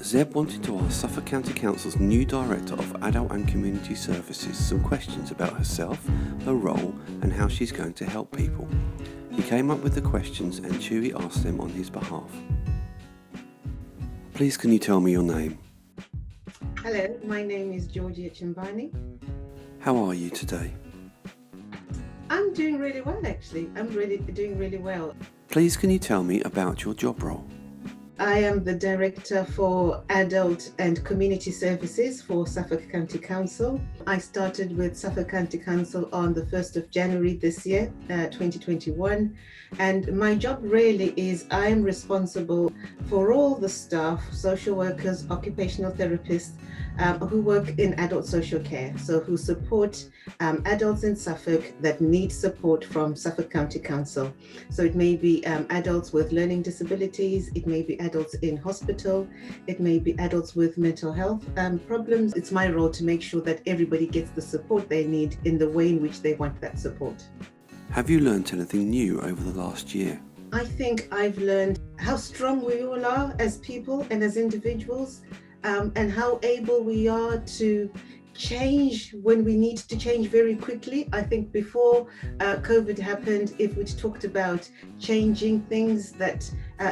Zeb wanted to ask Suffolk County Council's new Director of Adult and Community Services some questions about herself, her role and how she's going to help people. He came up with the questions and Chewy asked them on his behalf. Please can you tell me your name? Hello, my name is Chimbani. How are you today? I'm doing really well actually. I'm really doing really well. Please can you tell me about your job role? I am the Director for Adult and Community Services for Suffolk County Council. I started with Suffolk County Council on the 1st of January this year, 2021. And my job really is I am responsible for all the staff, social workers, occupational therapists, who work in adult social care, so who support adults in Suffolk that need support from Suffolk County Council. So it may be adults with learning disabilities, it may be adults in hospital, it may be adults with mental health problems. It's my role to make sure that everybody gets the support they need in the way in which they want that support. Have you learnt anything new over the last year? I think I've learned how strong we all are as people and as individuals, and how able we are to change when we need to change very quickly. I think before COVID happened, if we'd talked about changing things that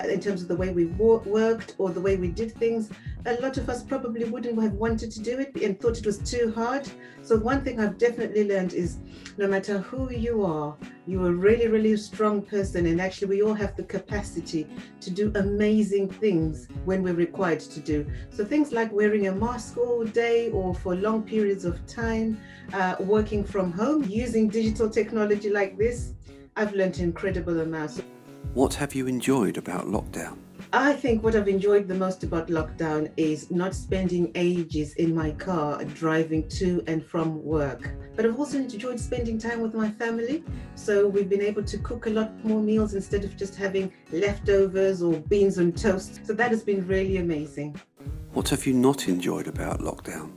in terms of the way we worked or the way we did things, a lot of us probably wouldn't have wanted to do it and thought it was too hard. So one thing I've definitely learned is no matter who you are a really, really strong person, and actually we all have the capacity to do amazing things when we're required to do. So things like wearing a mask all day or for long periods of time, working from home, using digital technology like this, I've learned incredible amounts. What have you enjoyed about lockdown? I think what I've enjoyed the most about lockdown is not spending ages in my car driving to and from work. But I've also enjoyed spending time with my family. So we've been able to cook a lot more meals instead of just having leftovers or beans and toast. So that has been really amazing. What have you not enjoyed about lockdown?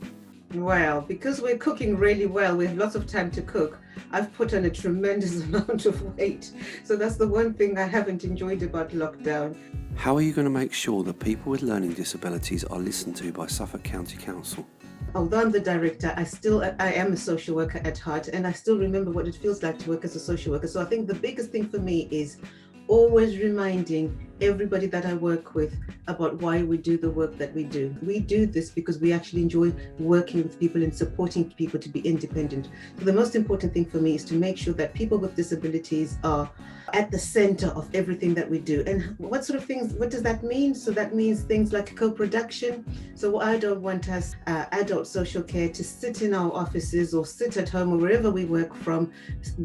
Well, because we're cooking really well, we have lots of time to cook. I've put on a tremendous amount of weight. So that's the one thing I haven't enjoyed about lockdown. How are you going to make sure that people with learning disabilities are listened to by Suffolk County Council? Although I'm the director, I am a social worker at heart, and I still remember what it feels like to work as a social worker. So I think the biggest thing for me is always reminding everybody that I work with about why we do the work that we do. We do this because we actually enjoy working with people and supporting people to be independent. So the most important thing for me is to make sure that people with disabilities are at the center of everything that we do. And what sort of things, what does that mean? So that means things like co-production. So I don't want us adult social care to sit in our offices or sit at home or wherever we work from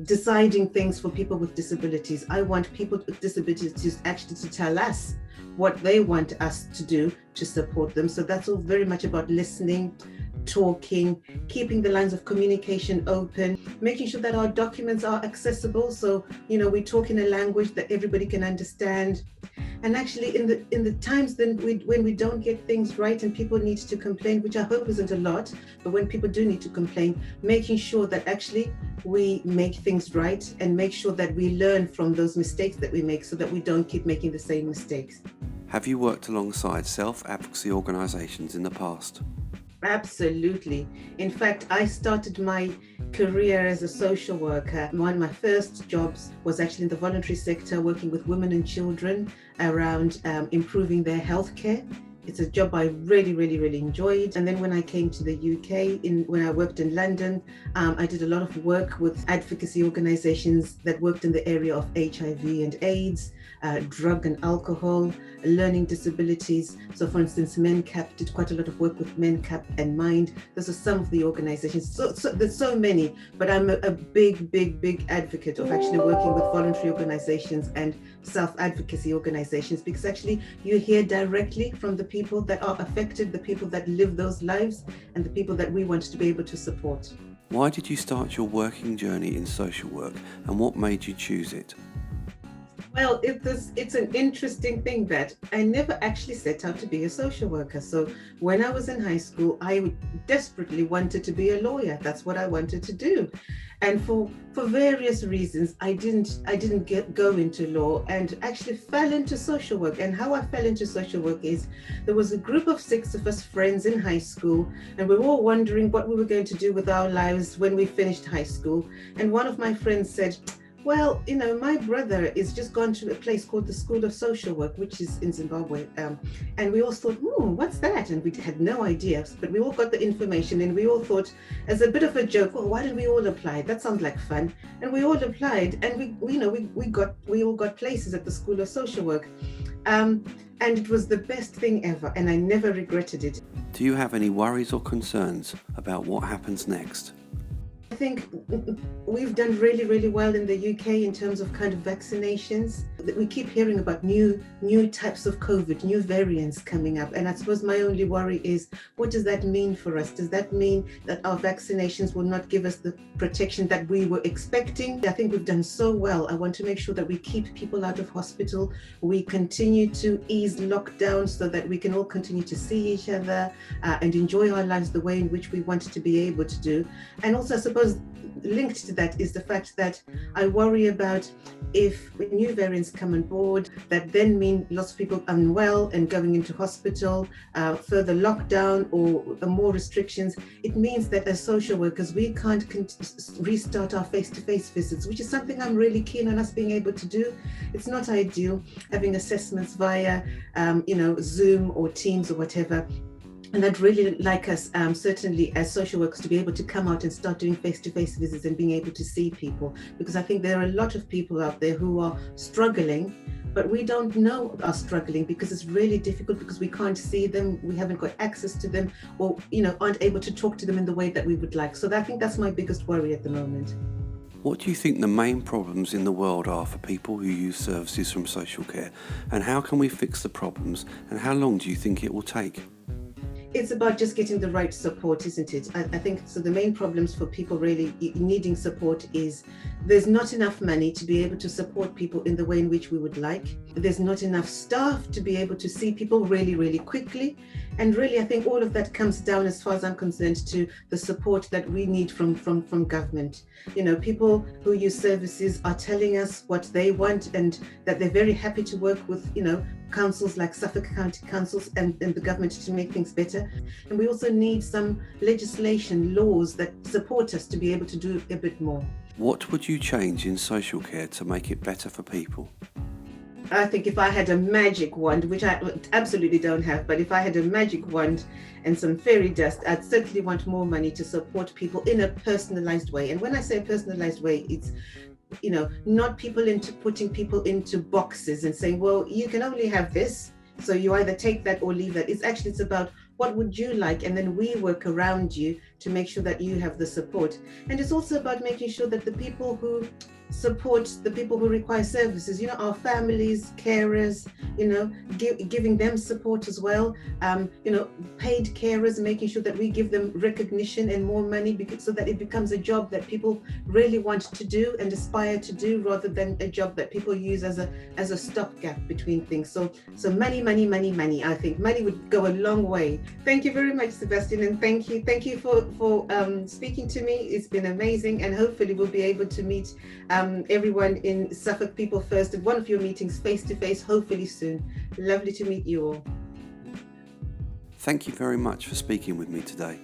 deciding things for people with disabilities. I want people with disabilities actually to tell us what they want us to do to support them. So that's all very much about listening, talking, keeping the lines of communication open, making sure that our documents are accessible. So, we talk in a language that everybody can understand. And actually in the times then when we don't get things right and people need to complain, which I hope isn't a lot, but when people do need to complain, making sure that actually we make things right and make sure that we learn from those mistakes that we make so that we don't keep making the same mistakes. Have you worked alongside self-advocacy organisations in the past? Absolutely. In fact, I started my career as a social worker. One of my first jobs was actually in the voluntary sector, working with women and children around improving their healthcare. It's a job I really, really, really enjoyed. And then when I came to the UK, when I worked in London, I did a lot of work with advocacy organisations that worked in the area of HIV and AIDS, drug and alcohol, learning disabilities. So for instance, MenCap did quite a lot of work with MenCap and Mind. Those are some of the organisations. So there's so many, but I'm a big, big, big advocate of actually working with voluntary organisations and self-advocacy organisations, because actually you hear directly from the people that are affected, the people that live those lives, and the people that we want to be able to support. Why did you start your working journey in social work and what made you choose it? Well, it's an interesting thing that I never actually set out to be a social worker. So when I was in high school, I desperately wanted to be a lawyer. That's what I wanted to do. And for various reasons, I didn't go into law, and actually fell into social work. And how I fell into social work is there was a group of 6 of us friends in high school, and we were all wondering what we were going to do with our lives when we finished high school. And one of my friends said, well, my brother is just gone to a place called the School of Social Work, which is in Zimbabwe. And we all thought, what's that? And we had no idea, but we all got the information, and we all thought, as a bit of a joke, well, why did we all apply? That sounds like fun. And we all applied, and we all got places at the School of Social Work. And it was the best thing ever, and I never regretted it. Do you have any worries or concerns about what happens next? I think we've done really, really well in the UK in terms of kind of vaccinations. We keep hearing about new types of COVID, new variants coming up. And I suppose my only worry is, what does that mean for us? Does that mean that our vaccinations will not give us the protection that we were expecting? I think we've done so well. I want to make sure that we keep people out of hospital. We continue to ease lockdown so that we can all continue to see each other and enjoy our lives the way in which we want to be able to do. And also, I suppose, linked to that is the fact that I worry about if new variants come on board, that then mean lots of people unwell and going into hospital, further lockdown or more restrictions. It means that as social workers, we can't restart our face-to-face visits, which is something I'm really keen on us being able to do. It's not ideal having assessments via, Zoom or Teams or whatever. And I'd really like us, certainly as social workers, to be able to come out and start doing face-to-face visits and being able to see people, because I think there are a lot of people out there who are struggling, but we don't know are struggling because it's really difficult, because we can't see them, we haven't got access to them, or aren't able to talk to them in the way that we would like. So I think that's my biggest worry at the moment. What do you think the main problems in the world are for people who use services from social care, and how can we fix the problems, and how long do you think it will take? It's about just getting the right support, isn't it? I think so. The main problems for people really needing support is there's not enough money to be able to support people in the way in which we would like. There's not enough staff to be able to see people really, really quickly. And really, I think all of that comes down, as far as I'm concerned, to the support that we need from government. People who use services are telling us what they want, and that they're very happy to work with, councils like Suffolk County Councils and the government to make things better. And we also need some legislation, laws that support us to be able to do a bit more. What would you change in social care to make it better for people? I think if I had a magic wand, which I absolutely don't have, but if I had a magic wand and some fairy dust, I'd certainly want more money to support people in a personalized way. And when I say personalized way, it's not putting people into boxes and saying, well, you can only have this, so you either take that or leave that. It's about what would you like, and then we work around you to make sure that you have the support. And it's also about making sure that the people who support the people who require services, our families, carers, giving them support as well, paid carers, making sure that we give them recognition and more money, so that it becomes a job that people really want to do and aspire to do, rather than a job that people use as a stopgap between things. So money. I think money would go a long way. Thank you very much, Sebastian, and thank you for speaking to me. It's been amazing, and hopefully we'll be able to meet everyone in Suffolk People First at one of your meetings face to face, hopefully soon. Lovely to meet you all. Thank you very much for speaking with me today.